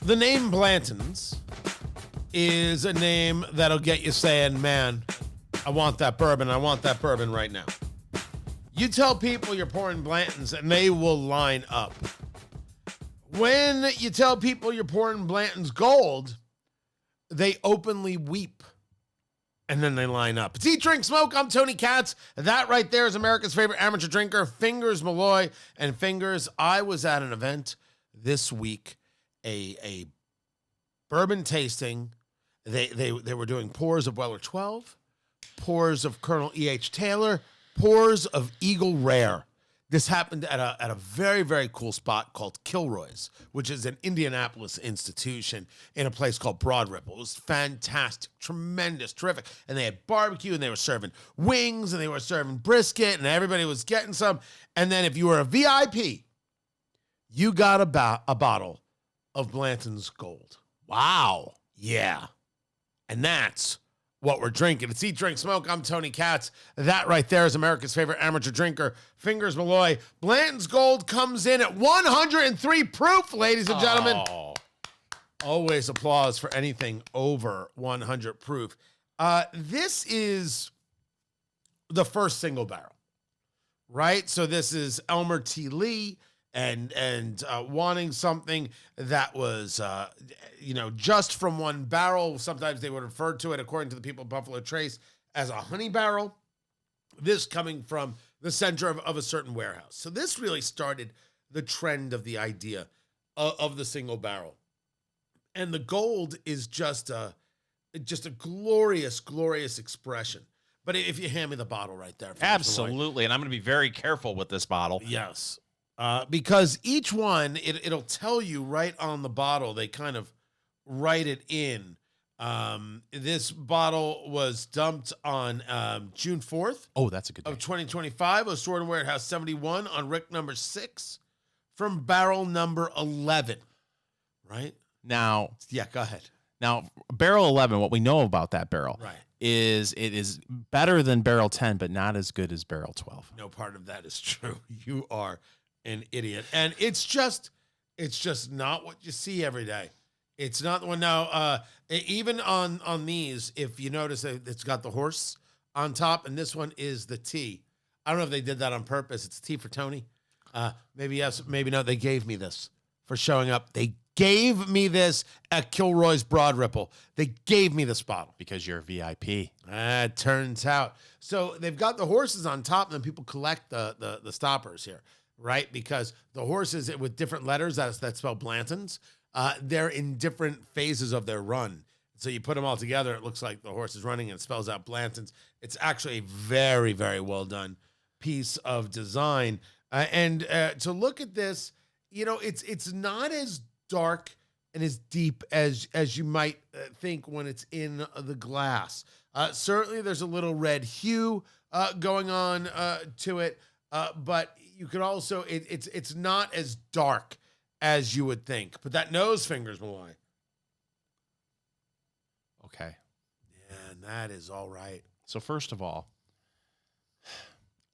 The name Blanton's is a name that'll get you saying, man, I want that bourbon. I want that bourbon right now. You tell people you're pouring Blanton's and they will line up. When you tell people you're pouring Blanton's Gold, they openly weep. And then they line up. It's Eat, Drink, Smoke. I'm Tony Katz. That right there is America's favorite amateur drinker, Fingers Malloy. And Fingers, I was at an event this week, a bourbon tasting. They were doing pours of Weller 12, pours of Colonel E.H. Taylor, pours of Eagle Rare. This happened at a very, very cool spot called Kilroy's, which is an Indianapolis institution in a place called Broad Ripple. It was fantastic, tremendous, terrific. And they had barbecue, and they were serving wings, and they were serving brisket, and everybody was getting some. And then if you were a VIP, you got a bottle of Blanton's Gold. Wow. Yeah. And that's what we're drinking. It's Eat, Drink, Smoke. I'm Tony Katz. That right there is America's favorite amateur drinker, Fingers Malloy. Blanton's Gold comes in at 103 proof, ladies and gentlemen. Oh. Always applause for anything over 100 proof. This is the first single barrel, right? So this is Elmer T. Lee and wanting something that was, just from one barrel. Sometimes they would refer to it, according to the people at Buffalo Trace, as a honey barrel. This coming from the center of a certain warehouse. So this really started the trend of the idea of the single barrel. And the gold is just a glorious, glorious expression. But if you hand me the bottle right there. Absolutely. And I'm going to be very careful with this bottle. Yes. Because each one, it'll tell you right on the bottle. They kind of write it in. This bottle was dumped on June 4th. Oh, that's a good day. Of 2025. It was stored in Warehouse 71 on Rick number 6 from barrel number 11. Right? Now. Yeah, go ahead. Now, barrel 11, what we know about that barrel is it is better than barrel 10, but not as good as barrel 12. No part of that is true. You are an idiot. And it's just not what you see every day. It's not the one. Now, even on these, if you notice, it's got the horse on top, and this one is the T. I don't know if they did that on purpose. It's T for Tony. Maybe yes, maybe no. They gave me this for showing up. They gave me this at Kilroy's Broad Ripple. They gave me this bottle. Because you're a VIP. It turns out. So they've got the horses on top, and then people collect the stoppers here. Right? Because the horses with different letters that spell Blanton's, they're in different phases of their run. So you put them all together, it looks like the horse is running and it spells out Blanton's. It's actually a very, very well done piece of design. And to look at this, it's not as dark and as deep as you might think when it's in the glass. Certainly there's a little red hue going on to it, but you could also, it's not as dark as you would think. But that nose, Fingers Malloy. Okay. Yeah, and that is all right. So first of all,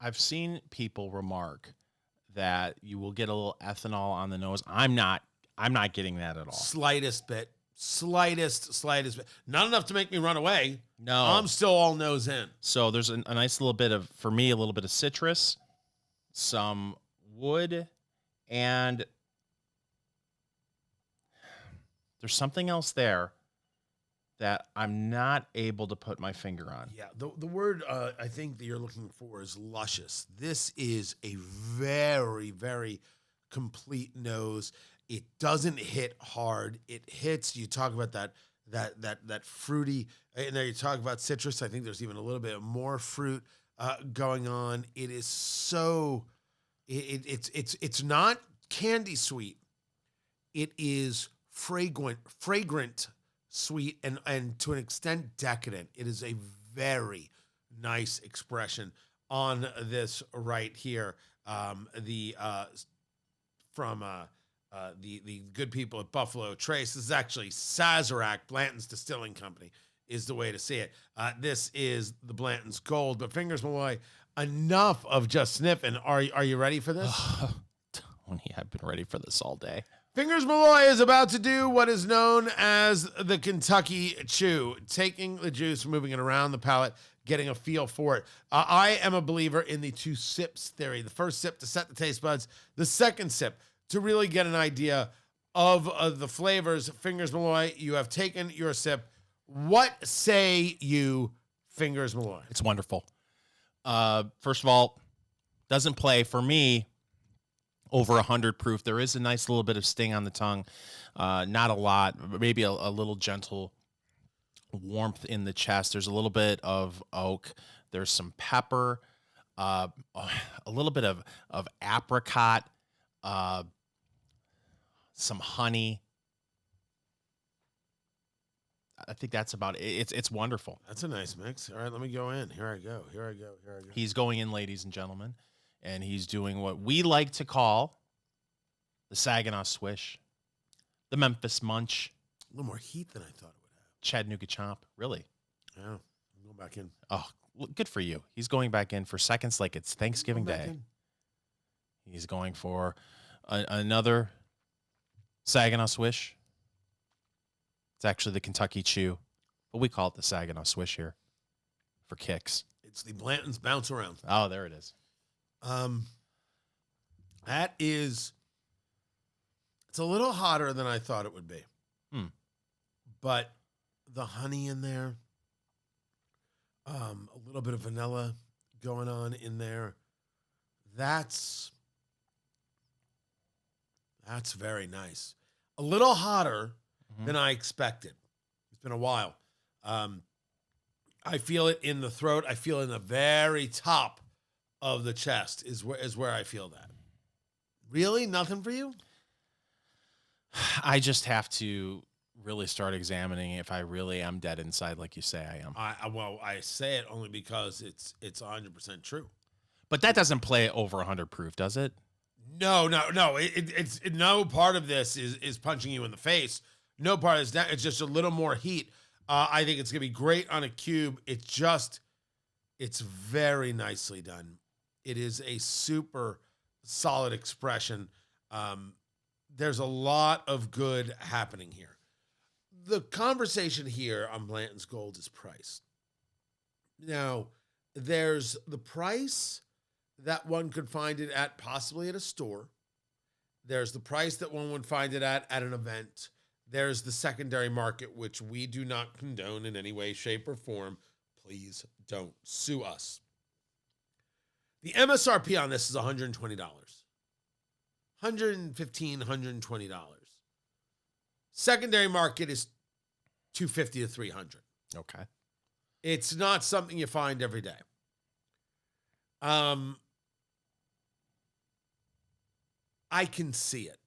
I've seen people remark that you will get a little ethanol on the nose. I'm not getting that at all. Slightest bit. Slightest bit. Not enough to make me run away. No. I'm still all nose in. So there's a nice little bit of, for me, a little bit of citrus, some wood, and there's something else there that I'm not able to put my finger on. Yeah, the word I think that you're looking for is luscious. This is a very, very complete nose. It doesn't hit hard. It hits. You talk about that fruity, and then you talk about citrus. I think there's even a little bit more fruit going on. It is so. It's not candy sweet. It is fragrant sweet, and to an extent decadent. It is a very nice expression on this right here. The good people at Buffalo Trace. This is actually Sazerac, Blanton's Distilling Company, is the way to see it. This is the Blanton's Gold. But Fingers Malloy, enough of just sniffing. Are you ready for this? Tony, I've been ready for this all day. Fingers Malloy is about to do what is known as the Kentucky Chew, taking the juice, moving it around the palate, getting a feel for it. I am a believer in the 2 sips theory. The first sip to set the taste buds, the second sip to really get an idea of the flavors. Fingers Malloy, you have taken your sip. What say you, Fingers Malloy? It's wonderful. First of all, doesn't play for me over 100 proof. There is a nice little bit of sting on the tongue. Not a lot, but maybe a little gentle warmth in the chest. There's a little bit of oak. There's some pepper, a little bit of apricot, some honey. I think that's about it. It's wonderful. That's a nice mix. All right, let me go in. Here I go. He's going in, ladies and gentlemen, and he's doing what we like to call the Saginaw Swish, the Memphis Munch, A little more heat than I thought it would have. Chattanooga Chomp. Really? Yeah, I'm going back in. Oh, good for you. He's going back in for seconds like it's Thanksgiving Day. He's going for another Saginaw Swish. It's actually the Kentucky Chew, but we call it the Saginaw Swish here for kicks. It's the Blanton's Bounce Around. Oh, there it is. That is, it's a little hotter than I thought it would be. But the honey in there, a little bit of vanilla going on in there. That's very nice. A little hotter than I expected. It's been a while. I feel it in the throat. I feel it in the very top of the chest is where I feel that. Really? Nothing for you? I just have to really start examining if I really am dead inside like you say I am. I say it only because it's 100% true. But that doesn't play over 100 proof, does it? No. It's no part of this is punching you in the face. No part is that. It's just a little more heat. I think it's gonna be great on a cube. It's very nicely done. It is a super solid expression. There's a lot of good happening here. The conversation here on Blanton's Gold is price. Now, there's the price that one could find it at possibly at a store. There's the price that one would find it at an event. There's the secondary market, which we do not condone in any way, shape, or form. Please don't sue us. The MSRP on this is $120. $115, $120. Secondary market is $250 to $300. Okay. It's not something you find every day. I can see it.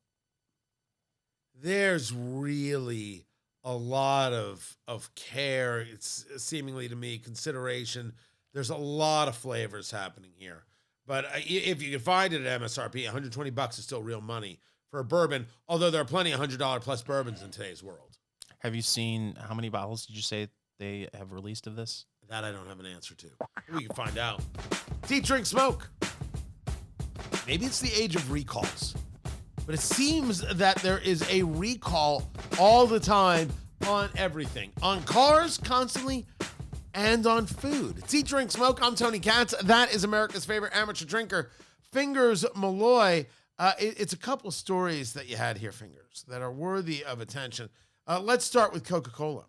There's really a lot of care. It's seemingly to me consideration. There's a lot of flavors happening here. But if you can find it at MSRP, $120 is still real money for a bourbon, although there are plenty of $100 plus bourbons in today's world. Have you seen how many bottles did you say they have released of this? That I don't have an answer to. We can find out. Eat, drink, smoke. Maybe it's the age of recalls. But it seems that there is a recall all the time on everything. On cars, constantly, and on food. It's Eat, Drink, Smoke. I'm Tony Katz. That is America's favorite amateur drinker, Fingers Malloy. It's a couple of stories that you had here, Fingers, that are worthy of attention. Let's start with Coca-Cola.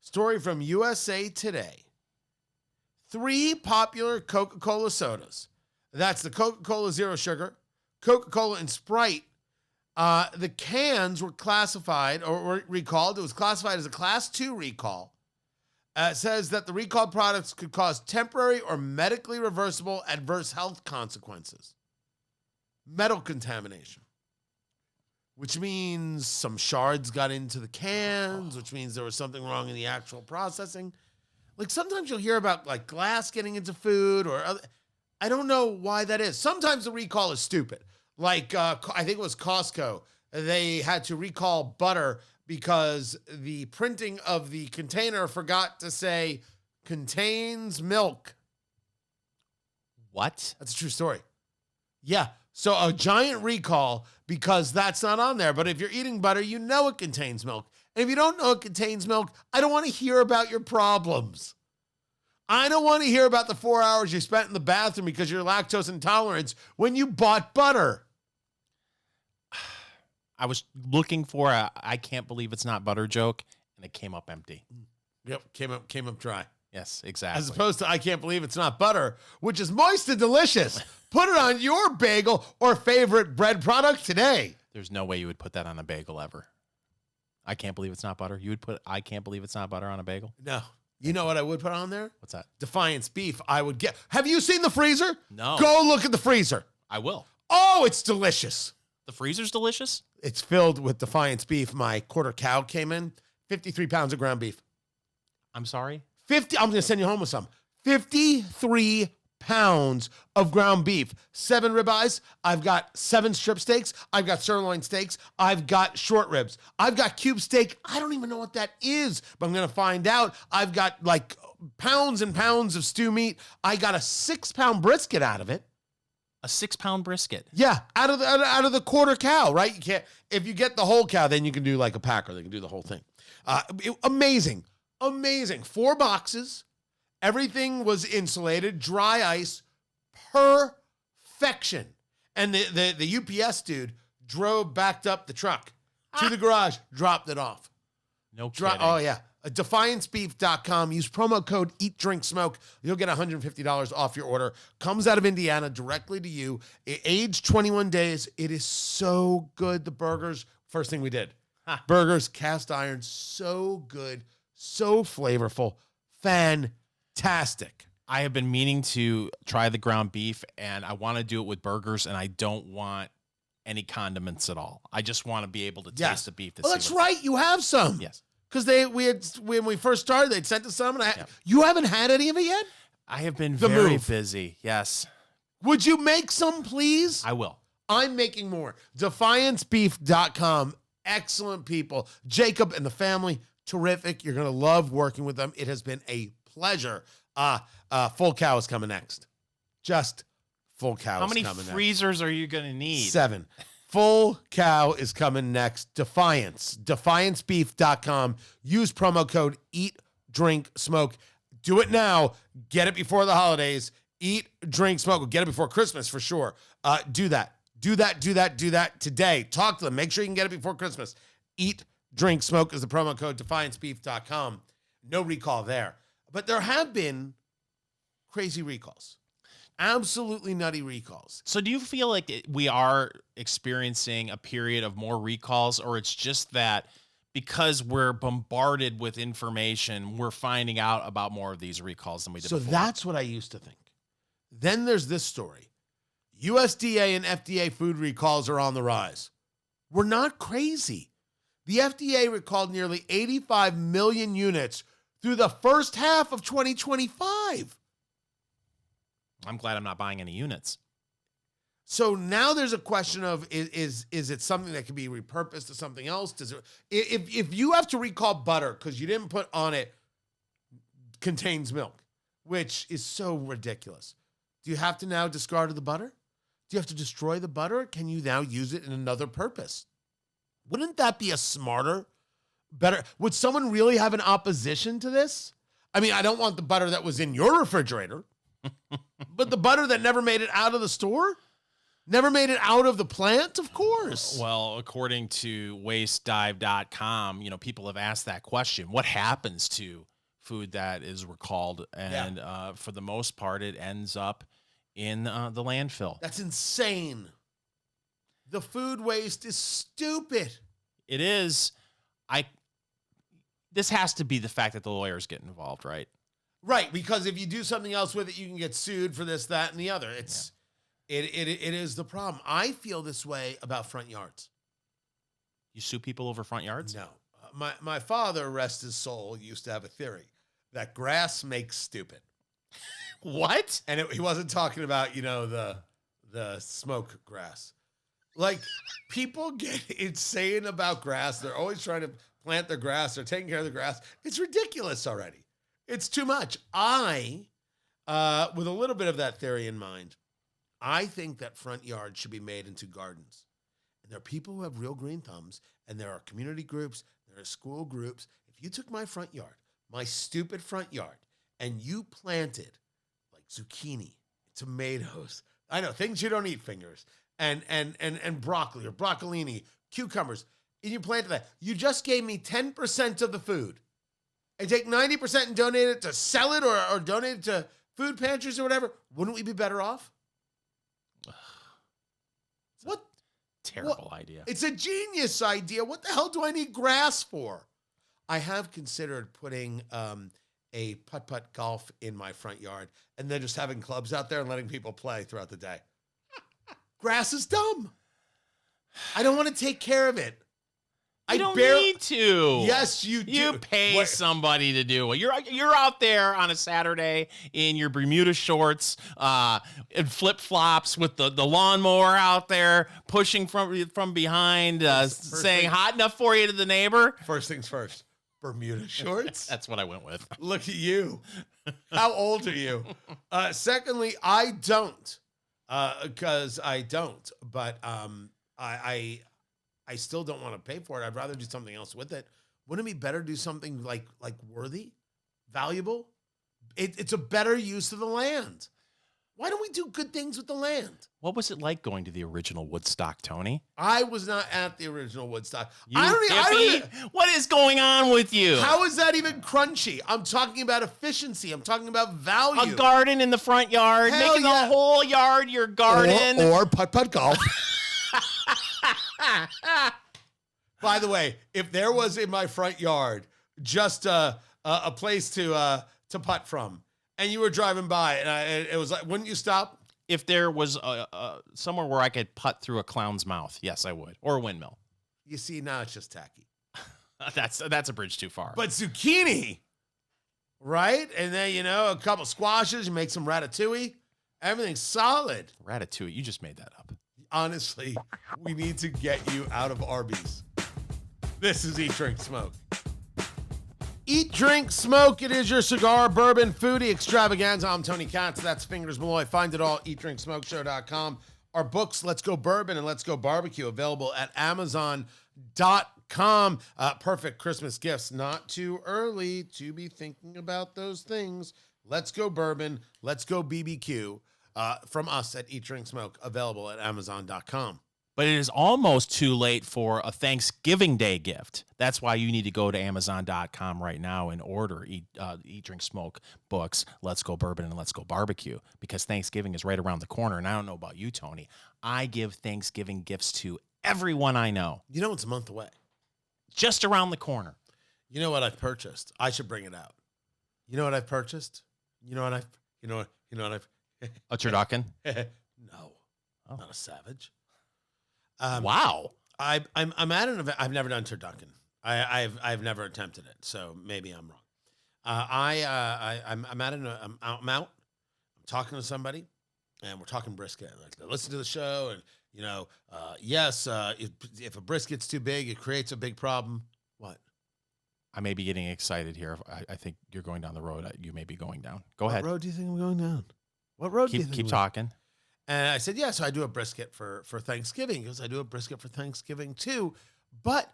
Story from USA Today. 3 popular Coca-Cola sodas. That's the Coca-Cola Zero Sugar, Coca-Cola and Sprite. The cans were classified or were recalled. It was classified as a Class 2 recall. It says that the recalled products could cause temporary or medically reversible adverse health consequences. Metal contamination, which means some shards got into the cans, which means there was something wrong in the actual processing. Like sometimes you'll hear about like glass getting into food or other. I don't know why that is. Sometimes the recall is stupid. Like I think it was Costco. They had to recall butter because the printing of the container forgot to say contains milk. What? That's a true story. Yeah. So a giant recall because that's not on there. But if you're eating butter, you know it contains milk. And if you don't know it contains milk, I don't want to hear about your problems. I don't want to hear about the 4 hours you spent in the bathroom because you're lactose intolerant when you bought butter. I was looking for a I can't believe it's not butter joke, and it came up empty. Yep, came up dry. Yes, exactly. As opposed to I can't believe it's not butter, which is moist and delicious. Put it on your bagel or favorite bread product today. There's no way you would put that on a bagel ever. I can't believe it's not butter. You would put I can't believe it's not butter on a bagel? No. You know what I would put on there? What's that? Defiance beef. I would get. Have you seen the freezer? No. Go look at the freezer. I will. Oh, it's delicious. The freezer's delicious? It's filled with Defiance beef. My quarter cow came in. 53 pounds of ground beef. I'm sorry? 50. I'm going to send you home with some. 53 pounds of ground beef. 7 ribeyes. I've got 7 strip steaks. I've got sirloin steaks. I've got short ribs. I've got cube steak. I don't even know what that is, but I'm going to find out. I've got like pounds and pounds of stew meat. I got a 6-pound brisket out of it. A 6-pound brisket. Yeah, out of the quarter cow, right? You can't. If you get the whole cow, then you can do like a packer. They can do the whole thing. Amazing. 4 boxes. Everything was insulated, dry ice, perfection. And the UPS dude backed up the truck to the garage, dropped it off. No kidding. Oh, yeah. DefianceBeef.com. Use promo code EatDrinkSmoke. You'll get $150 off your order. Comes out of Indiana directly to you. Aged 21 days. It is so good. The burgers, first thing we did. Burgers, cast iron, so good, so flavorful, fantastic. I have been meaning to try the ground beef, and I want to do it with burgers, and I don't want any condiments at all. I just want to be able to taste the beef. Oh, that's right. You have some. Yes. Because when we first started, they'd sent us some, and you haven't had any of it yet? I have been very busy. Yes. Would you make some, please? I will. I'm making more. DefianceBeef.com. Excellent people. Jacob and the family, terrific. You're going to love working with them. It has been a pleasure. Full cow is coming next. Just full cow How is many coming freezers are you going to need? 7. Full cow is coming next. Defiance. DefianceBeef.com. Use promo code EatDrinkSmoke. Do it now. Get it before the holidays. Eat, drink, smoke. Get it before Christmas for sure. Do that. Do that today. Talk to them. Make sure you can get it before Christmas. Eat, drink, smoke is the promo code. DefianceBeef.com. No recall there. But there have been crazy recalls. Absolutely nutty recalls. So do you feel like we are experiencing a period of more recalls, or it's just that because we're bombarded with information, we're finding out about more of these recalls than we did before? So that's what I used to think. Then there's this story. USDA and FDA food recalls are on the rise. We're not crazy. The FDA recalled nearly 85 million units through the first half of 2025. I'm glad I'm not buying any units. So now there's a question of is it something that can be repurposed to something else? Does it, if you have to recall butter because you didn't put on it contains milk, which is so ridiculous, do you have to now discard the butter? Do you have to destroy the butter? Can you now use it in another purpose? Wouldn't that be a smarter, better? Would someone really have an opposition to this? I mean, I don't want the butter that was in your refrigerator. But the butter that never made it out of the store? Never made it out of the plant, of course. Well, according to wastedive.com, people have asked that question. What happens to food that is recalled? And for the most part, it ends up in the landfill. That's insane. The food waste is stupid. It is. This has to be the fact that the lawyers get involved, right? Right, because if you do something else with it, you can get sued for this, that, and the other. It is the problem. I feel this way about front yards. You sue people over front yards? No. My father, rest his soul, used to have a theory that grass makes stupid. What? And he wasn't talking about, the smoke grass. Like, people get insane about grass. They're always trying to plant their grass. They're taking care of the grass. It's ridiculous already. It's too much. With a little bit of that theory in mind, I think that front yards should be made into gardens. And there are people who have real green thumbs, and there are community groups, there are school groups. If you took my front yard, my stupid front yard, and you planted like zucchini, tomatoes, I know, things you don't eat, fingers, and broccoli or broccolini, cucumbers, and you planted that, you just gave me 10% of the food. And take 90% and donate it to sell it or donate it to food pantries or whatever, wouldn't we be better off? What? Terrible idea. It's a genius idea. What the hell do I need grass for? I have considered putting a putt-putt golf in my front yard and then just having clubs out there and letting people play throughout the day. Grass is dumb. I don't want to take care of it. You don't need to. Yes, you do. You pay somebody to do it. You're out there on a Saturday in your Bermuda shorts and flip-flops with the lawnmower out there pushing from behind, saying hot enough for you to the neighbor. First things first, Bermuda shorts. That's what I went with. Look at you. How old are you? Secondly, I don't, because I don't. But I still don't want to pay for it. I'd rather do something else with it. Wouldn't it be better to do something like worthy, valuable? It's a better use of the land. Why don't we do good things with the land? What was it like going to the original Woodstock, Tony? I was not at the original Woodstock. What is going on with you? How is that even crunchy? I'm talking about efficiency. I'm talking about value. A garden in the front yard, making the whole yard your garden. Or putt-putt golf. By the way, if there was in my front yard just a place to putt from, and you were driving by, and it was like, wouldn't you stop? If there was somewhere where I could putt through a clown's mouth, yes, I would, or a windmill. You see, now it's just tacky. That's a bridge too far. But zucchini, right? And then a couple squashes, you make some ratatouille. Everything's solid. Ratatouille, you just made that up. Honestly, we need to get you out of Arby's. This is Eat, Drink, Smoke. Eat, Drink, Smoke. It is your cigar, bourbon, foodie extravaganza. I'm Tony Katz. That's Fingers Malloy. Find it all at eatdrinksmokeshow.com. Our books, Let's Go Bourbon and Let's Go Barbecue, available at Amazon.com. Perfect Christmas gifts. Not too early to be thinking about those things. Let's Go Bourbon. Let's Go BBQ. From us at Eat, Drink, Smoke, available at Amazon.com. But it is almost too late for a Thanksgiving Day gift. That's why you need to go to Amazon.com right now and order Eat, Drink, Smoke books, Let's Go Bourbon and Let's Go Barbecue, because Thanksgiving is right around the corner. And I don't know about you, Tony. I give Thanksgiving gifts to everyone I know. You know it's a month away. Just around the corner. You know what I've purchased? I should bring it out. You know what I've purchased? You know what I've A turducken? No, not a savage. Wow. I'm at an event. I've never done turducken. I've never attempted it, so maybe I'm wrong. I'm at I'm out. I'm talking to somebody, and we're talking brisket. Like, listen to the show, and yes, if a brisket's too big, it creates a big problem. What? I may be getting excited here. I think you're going down the road you may be going down. Go ahead. What road do you think I'm going down? What road do you think? Keep talking. And I said, yeah, so I do a brisket for Thanksgiving. He goes, I do a brisket for Thanksgiving too. But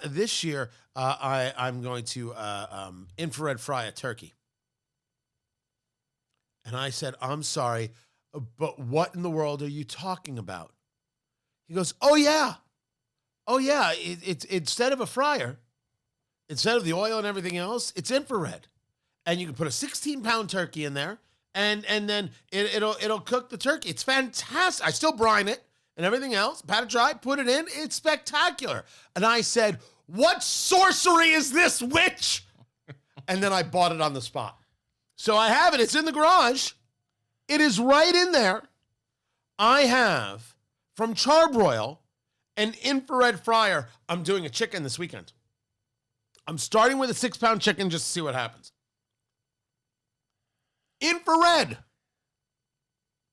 this year, I'm going to infrared fry a turkey. And I said, I'm sorry, but what in the world are you talking about? He goes, oh, yeah. It's instead of a fryer, instead of the oil and everything else, it's infrared. And you can put a 16-pound turkey in there. And then it'll cook the turkey. It's fantastic. I still brine it and everything else. Pat it dry, put it in. It's spectacular. And I said, what sorcery is this, witch? And then I bought it on the spot. So I have it. It's in the garage. It is right in there. I have, from Charbroil, an infrared fryer. I'm doing a chicken this weekend. I'm starting with a 6-pound chicken just to see what happens. Infrared.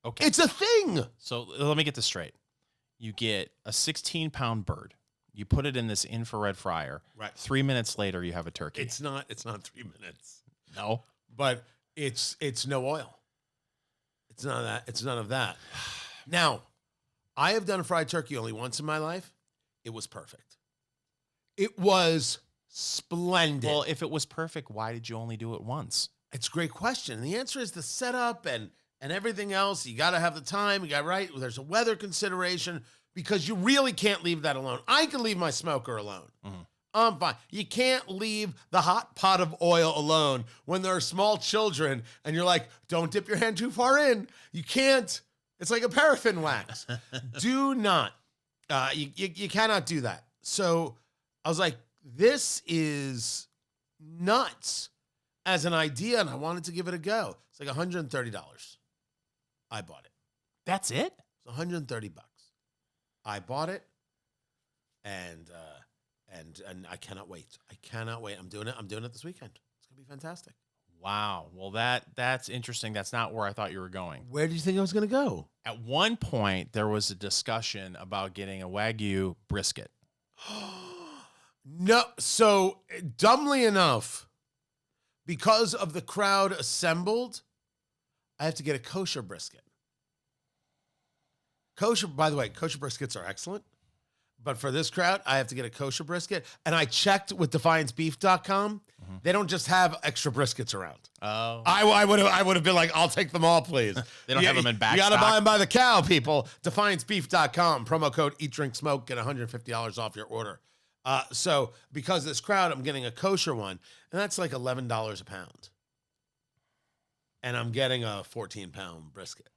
Okay. It's a thing. So let me get this straight. You get a 16-pound bird. You put it in this infrared fryer. Right. 3 minutes later, you have a turkey. It's not 3 minutes. No. But it's no oil. It's none of that. It's none of that. Now, I have done a fried turkey only once in my life. It was perfect. It was splendid. Well, if it was perfect, why did you only do it once? It's a great question. And the answer is the setup and everything else. You got to have the time. You got right. There's a weather consideration because you really can't leave that alone. I can leave my smoker alone. Mm-hmm. I'm fine. You can't leave the hot pot of oil alone when there are small children and you're like, don't dip your hand too far in. You can't. It's like a paraffin wax. Do not. You cannot do that. So I was like, this is nuts as an idea, and I wanted to give it a go. It's like $130. I bought it. That's it? It's $130. I bought it, and I cannot wait. I cannot wait. I'm doing it. I'm doing it this weekend. It's gonna be fantastic. Wow. Well, that's interesting. That's not where I thought you were going. Where do you think I was gonna go? At one point, there was a discussion about getting a Wagyu brisket. No. So dumbly enough, because of the crowd assembled, I have to get a kosher brisket. Kosher, by the way, kosher briskets are excellent. But for this crowd, I have to get a kosher brisket. And I checked with DefianceBeef.com. Mm-hmm. They don't just have extra briskets around. Oh. I would have been like, I'll take them all, please. They don't have them in back You got to stock. buy them by the cow, people. DefianceBeef.com. Promo code Eat Drink Smoke. Get $150 off your order. So because of this crowd, I'm getting a kosher one. And that's like $11 a pound. And I'm getting a 14-pound brisket.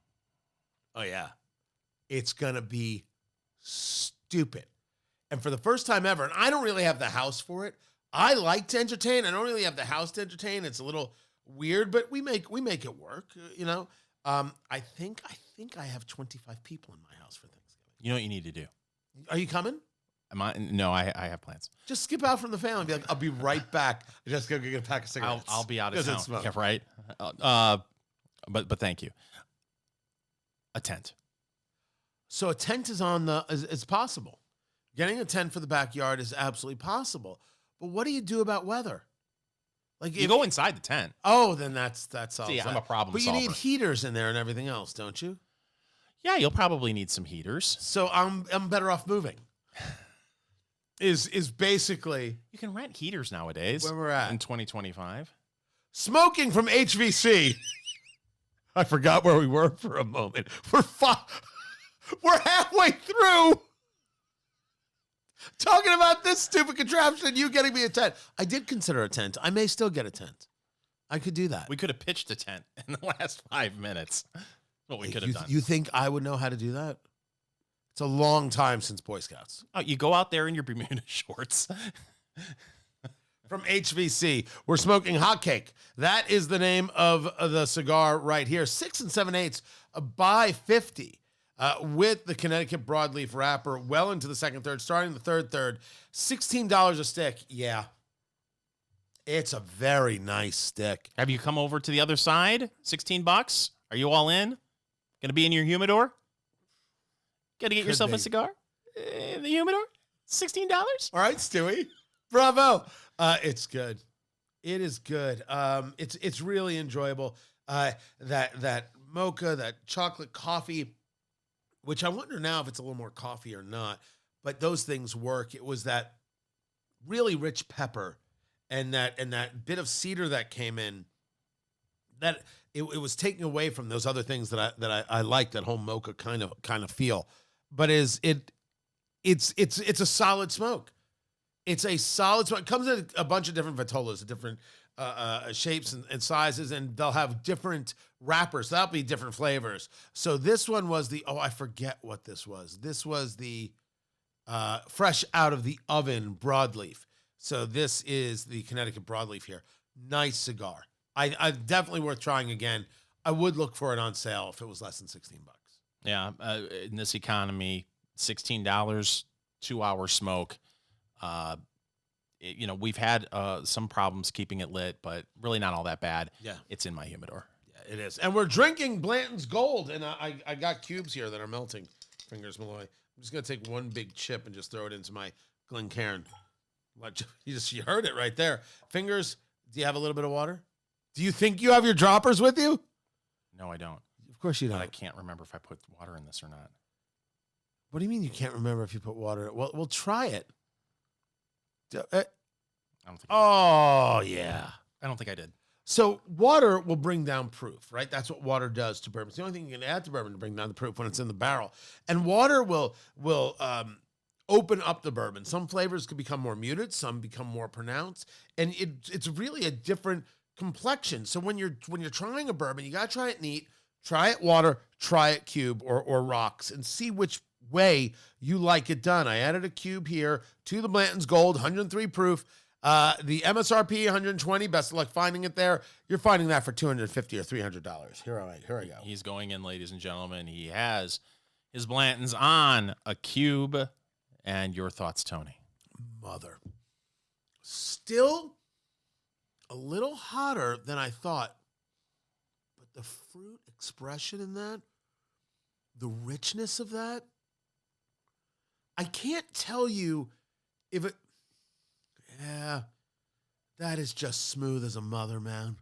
Oh, yeah. It's going to be stupid. And for the first time ever, and I don't really have the house for it. I like to entertain. I don't really have the house to entertain. It's a little weird, but we make it work, you know. I think I have 25 people in my house for Thanksgiving. You know what you need to do? Are you coming? No, I have plans. Just skip out from the family and be like, I'll be right back. Just go get a pack of cigarettes. I'll be out of town. Smoke. Yeah, right. But thank you. A tent. So a tent is possible. Getting a tent for the backyard is absolutely possible. But what do you do about weather? Like you go inside the tent. Oh, then that's all. See, I'm a problem But solver. you need heaters in there and everything else, don't you? Yeah, you'll probably need some heaters. So I'm better off moving. Is basically You can rent heaters nowadays. Where we're at. In 2025. Smoking from HVC. I forgot where we were for a moment. We're halfway through talking about this stupid contraption and you getting me a tent. I did consider a tent. I may still get a tent. I could do that. We could have pitched a tent in the last 5 minutes. What we could have done. You think I would know how to do that? It's a long time since Boy Scouts. Oh, you go out there in your Bermuda shorts. From HVC, we're smoking Hot Cake. That is the name of the cigar right here. 6 7/8 by 50 with the Connecticut broadleaf wrapper well into the second third, starting the third, $16 a stick. Yeah. It's a very nice stick. Have you come over to the other side? $16? Are you all in? Gonna be in your humidor? Gotta get yourself a cigar in the humidor? $16? All right, Stewie. Bravo. It's good. It is good. It's really enjoyable. That mocha, that chocolate coffee, which I wonder now if it's a little more coffee or not, but those things work. It was that really rich pepper and that bit of cedar that came in. That it was taking away from those other things that I like, that whole mocha kind of feel. But it's a solid smoke. It's a solid smoke. It comes in a bunch of different vitolas, different shapes and sizes, and they'll have different wrappers. That'll be different flavors. So this one was I forget what this was. This was the fresh out of the oven broadleaf. So this is the Connecticut broadleaf here. Nice cigar. I definitely worth trying again. I would look for it on sale if it was less than $16. Yeah, in this economy, $16, 2-hour smoke. We've had some problems keeping it lit, but really not all that bad. Yeah. It's in my humidor. Yeah, it is. And we're drinking Blanton's Gold, and I got cubes here that are melting. Fingers Malloy. I'm just going to take one big chip and just throw it into my Glencairn. You heard it right there. Fingers, do you have a little bit of water? Do you think you have your droppers with you? No, I don't. Of course you But don't. I can't remember if I put water in this or not. What do you mean you can't remember if you put water in it? Well, we'll try it. I don't think. Yeah. I don't think I did. So water will bring down proof, right? That's what water does to bourbon. It's the only thing you can add to bourbon to bring down the proof when it's in the barrel. And water will open up the bourbon. Some flavors could become more muted, some become more pronounced, and it's really a different complexion. So when you're trying a bourbon, you gotta try it neat, try it water, try it cube or rocks, and see which way you like it done. I added a cube here to the Blanton's Gold, 103 proof. The MSRP 120. Best of luck finding it there. You're finding that for $250 or $300. Here I go. He's going in, ladies and gentlemen. He has his Blantons on a cube. And your thoughts, Tony? Mother. Still a little hotter than I thought. But the fruit expression in that, the richness of that, I can't tell you if it... Yeah, that is just smooth as a mother, man.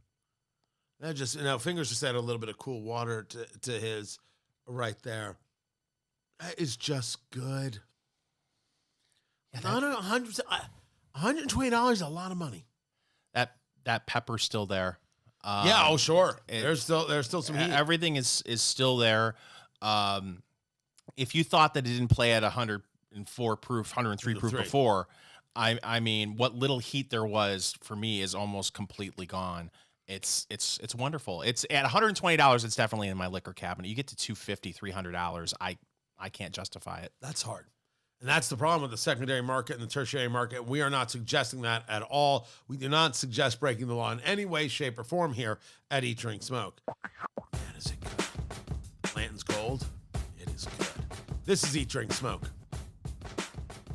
That just, Fingers just added a little bit of cool water to his right there. That is just good. Yeah, $120 is a lot of money. That pepper's still there. Sure. There's still some heat. Everything is still there. If you thought that it didn't play at 104 proof, 103 proof before, I mean, what little heat there was for me is almost completely gone. It's wonderful. It's at $120. It's definitely in my liquor cabinet. You get to $250, $300. I can't justify it. That's hard. And that's the problem with the secondary market and the tertiary market. We are not suggesting that at all. We do not suggest breaking the law in any way, shape, or form here at Eat, Drink, Smoke. Man, is it good. Blanton's Gold. It is good. This is Eat, Drink, Smoke.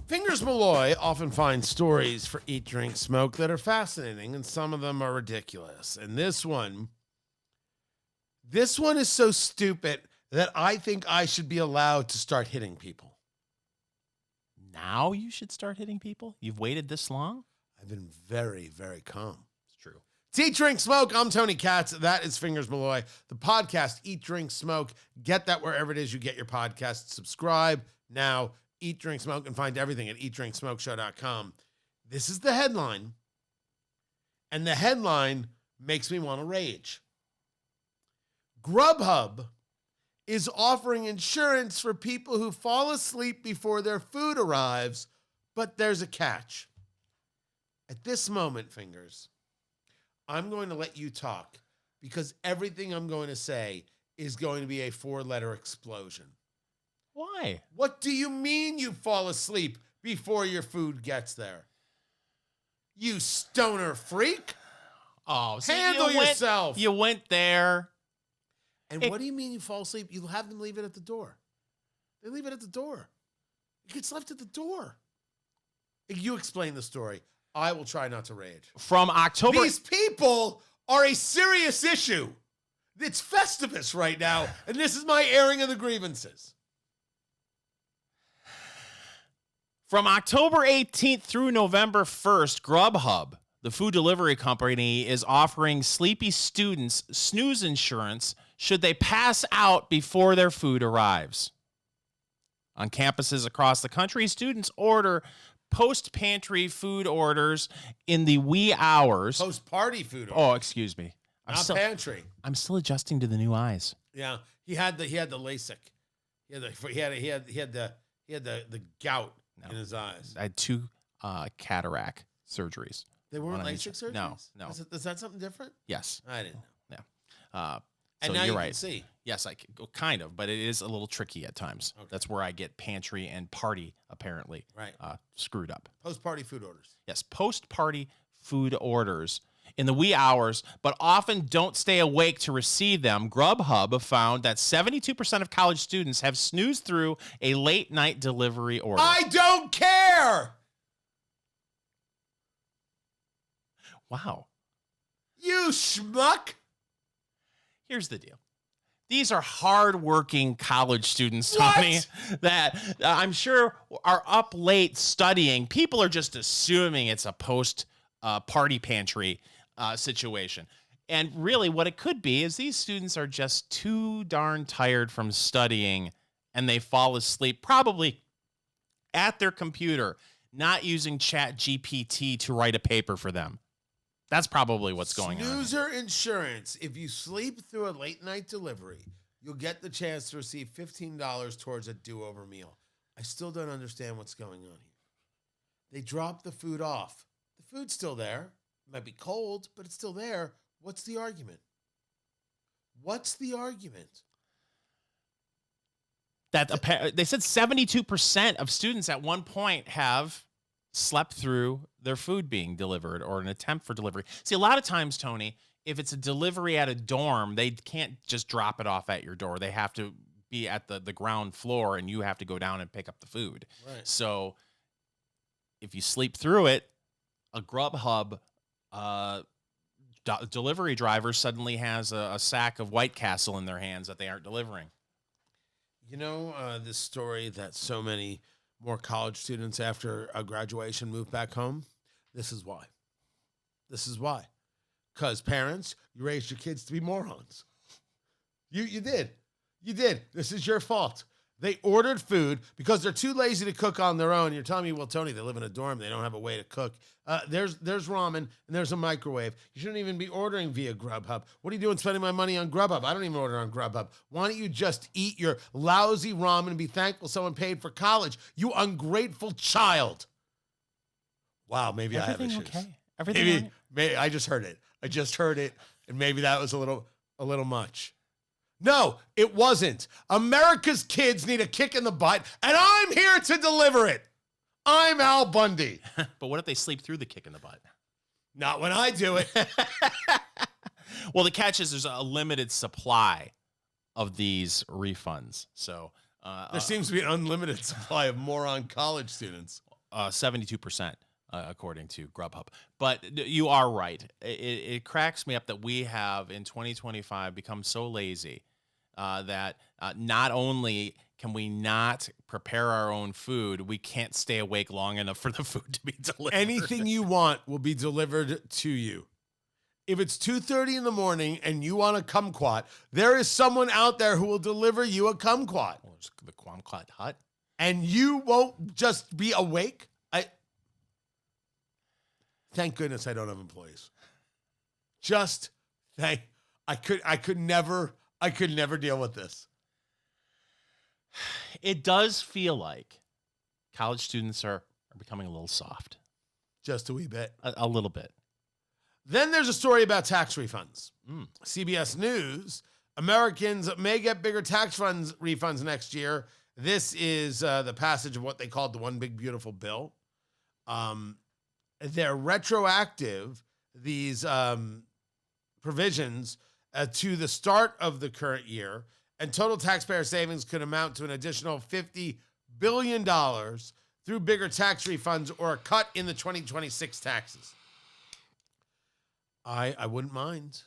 Fingers Malloy often finds stories for Eat, Drink, Smoke that are fascinating, and some of them are ridiculous. And this one is so stupid that I think I should be allowed to start hitting people. Now you should start hitting people? You've waited this long? I've been very, very calm. It's true. It's Eat, Drink, Smoke. I'm Tony Katz. That is Fingers Malloy. The podcast, Eat, Drink, Smoke. Get that wherever it is you get your podcasts. Subscribe now. Eat, Drink, Smoke, and find everything at eatdrinksmokeshow.com. This is the headline, and the headline makes me want to rage. Grubhub is offering insurance for people who fall asleep before their food arrives, but there's a catch. At this moment, Fingers, I'm going to let you talk because everything I'm going to say is going to be a 4-letter explosion. Why? What do you mean you fall asleep before your food gets there? You stoner freak. Oh, so handle yourself. You went there. And what do you mean you fall asleep? You have them leave it at the door. They leave it at the door. It gets left at the door. You explain the story. I will try not to rage. From October... These people are a serious issue. It's Festivus right now, and this is my airing of the grievances. From October 18th through November 1st, Grubhub, the food delivery company, is offering sleepy students snooze insurance should they pass out before their food arrives. On campuses across the country, students order post-pantry food orders in the wee hours. Post-party food orders. Oh, excuse me. Not pantry. I'm still adjusting to the new eyes. Yeah, he had the LASIK. He had the gout in his eyes. I had 2 cataract surgeries. They weren't LASIK surgeries? No. Is that something different? Yes. I didn't know. Yeah. And so now you're you right. can see. Yes, kind of, but it is a little tricky at times. Okay. That's where I get pantry and party, apparently, screwed up. Post-party food orders. Yes, post-party food orders in the wee hours, but often don't stay awake to receive them. Grubhub found that 72% of college students have snoozed through a late-night delivery order. I don't care! Wow. You schmuck! Here's the deal. These are hardworking college students, Tony, that I'm sure are up late studying. People are just assuming it's a post-party pantry situation. And really what it could be is these students are just too darn tired from studying and they fall asleep probably at their computer, not using Chat GPT to write a paper for them. That's probably what's going on. Snoozer insurance. If you sleep through a late night delivery, you'll get the chance to receive $15 towards a do-over meal. I still don't understand what's going on here. They dropped the food off. The food's still there. It might be cold, but it's still there. What's the argument? What's the argument? That they said 72% of students at one point have slept through their food being delivered or an attempt for delivery. See, a lot of times, Tony, if it's a delivery at a dorm, they can't just drop it off at your door. They have to be at the ground floor and you have to go down and pick up the food. Right. So if you sleep through it, a Grubhub delivery driver suddenly has a sack of White Castle in their hands that they aren't delivering. You know, this story that so many more college students after a graduation move back home? This is why. This is why. Because parents, you raised your kids to be morons. You did. You did. This is your fault. They ordered food because they're too lazy to cook on their own. You're telling me, well, Tony, they live in a dorm. They don't have a way to cook. There's ramen and there's a microwave. You shouldn't even be ordering via Grubhub. What are you doing spending my money on Grubhub? I don't even order on Grubhub. Why don't you just eat your lousy ramen and be thankful someone paid for college? You ungrateful child. Wow, maybe Everything I have issues. okay? Everything Maybe I just heard it. And maybe that was a little much. No, it wasn't. America's kids need a kick in the butt, and I'm here to deliver it. I'm Al Bundy. But what if they sleep through the kick in the butt? Not when I do it. Well, the catch is there's a limited supply of these refunds. So there seems to be an unlimited supply of moron college students. 72%. According to Grubhub. But you are right. It cracks me up that we have in 2025 become so lazy that not only can we not prepare our own food, we can't stay awake long enough for the food to be delivered. Anything you want will be delivered to you. If it's 2:30 in the morning and you want a kumquat, there is someone out there who will deliver you a kumquat. Well, there's the kumquat hut. And you won't just be awake. Thank goodness I don't have employees. I could never deal with this. It does feel like college students are becoming a little soft. Just a wee bit. A little bit. Then there's a story about tax refunds. CBS News, Americans may get bigger tax refunds next year. This is the passage of what they called the One Big Beautiful Bill. They're retroactive, these provisions, to the start of the current year, and total taxpayer savings could amount to an additional $50 billion through bigger tax refunds or a cut in the 2026 taxes. I wouldn't mind.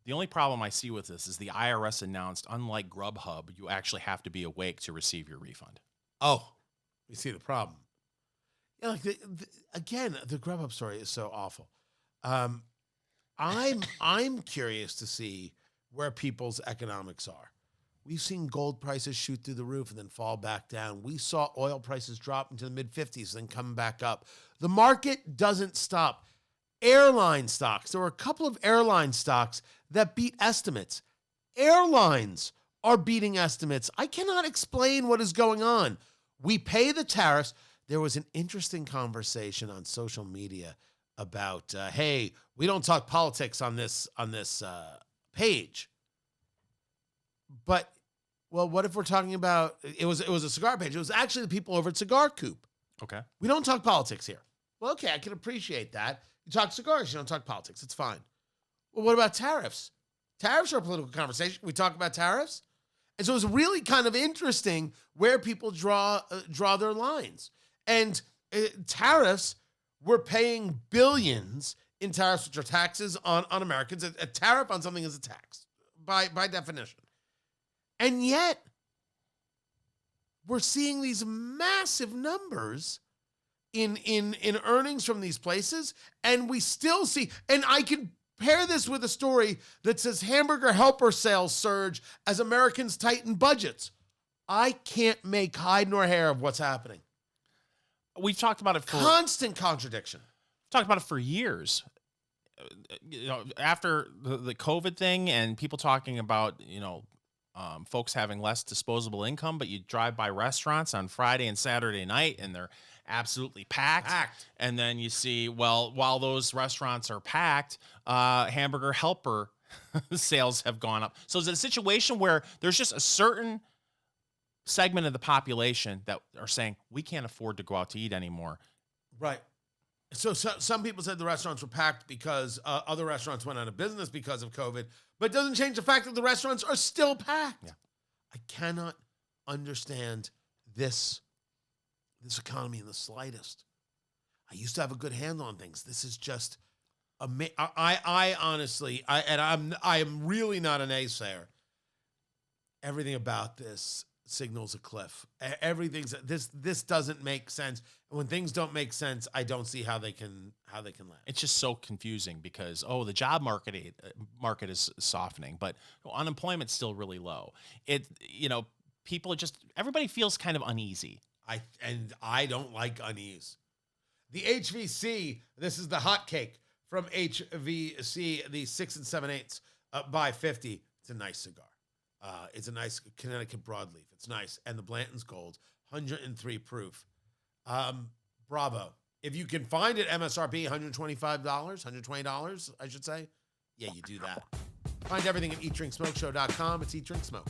The only problem I see with this is the IRS announced, unlike Grubhub, you actually have to be awake to receive your refund. Oh, you see the problem. Yeah, like the Grubhub story is so awful. I'm curious to see where people's economics are. We've seen gold prices shoot through the roof and then fall back down. We saw oil prices drop into the mid-50s, then come back up. The market doesn't stop. Airline stocks. There were a couple of airline stocks that beat estimates. Airlines are beating estimates. I cannot explain what is going on. We pay the tariffs. There was an interesting conversation on social media about, hey, we don't talk politics on this page. But, well, what if we're talking about, it was a cigar page. It was actually the people over at Cigar Coop. Okay. We don't talk politics here. Well, okay, I can appreciate that. You talk cigars, you don't talk politics. It's fine. Well, what about tariffs? Tariffs are a political conversation. We talk about tariffs. And so it's really kind of interesting where people draw their lines. And tariffs, we're paying billions in tariffs, which are taxes on Americans. A tariff on something is a tax by definition. And yet, we're seeing these massive numbers in earnings from these places, and we still see, and I can Pair this with a story that says Hamburger Helper sales surge as Americans tighten budgets. I can't make hide nor hair of what's happening. We've talked about it for constant contradiction. Talked about it for years. After the COVID thing and people talking about, folks having less disposable income, but you drive by restaurants on Friday and Saturday night and they're absolutely packed. And then you see, well, while those restaurants are packed, Hamburger Helper sales have gone up. So it's a situation where there's just a certain segment of the population that are saying, we can't afford to go out to eat anymore. Right. So some people said the restaurants were packed because other restaurants went out of business because of COVID, but it doesn't change the fact that the restaurants are still packed. Yeah. I cannot understand this economy in the slightest. I used to have a good handle on things. This is just I honestly, I am really not a naysayer. Everything about this signals a cliff. This doesn't make sense. And when things don't make sense, I don't see how they can land. It's just so confusing because the job market is softening, but unemployment's still really low. People everybody feels kind of uneasy. I don't like unease. The HVC, this is the hot cake from HVC, the 6 7/8 by 50. It's a nice cigar. It's a nice Connecticut broadleaf. It's nice. And the Blanton's Gold, 103 proof. Bravo. If you can find it, MSRP, $125, $120, I should say. Yeah, you do that. Find everything at eatdrinksmokeshow.com. It's Eat Drink Smoke.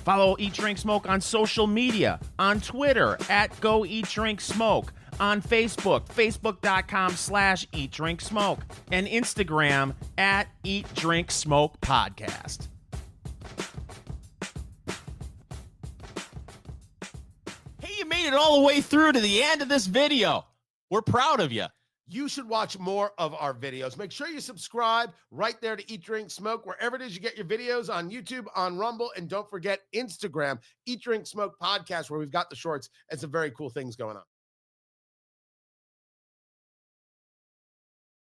Follow Eat Drink Smoke on social media, on Twitter at Go Eat Drink Smoke, on Facebook, facebook.com/Eat Drink Smoke, and Instagram at Eat Drink Smoke Podcast. Hey, you made it all the way through to the end of this video. We're proud of you. You should watch more of our videos. Make sure you subscribe right there to Eat, Drink, Smoke, wherever it is you get your videos, on YouTube, on Rumble, and don't forget Instagram, Eat, Drink, Smoke Podcast, where we've got the shorts and some very cool things going on.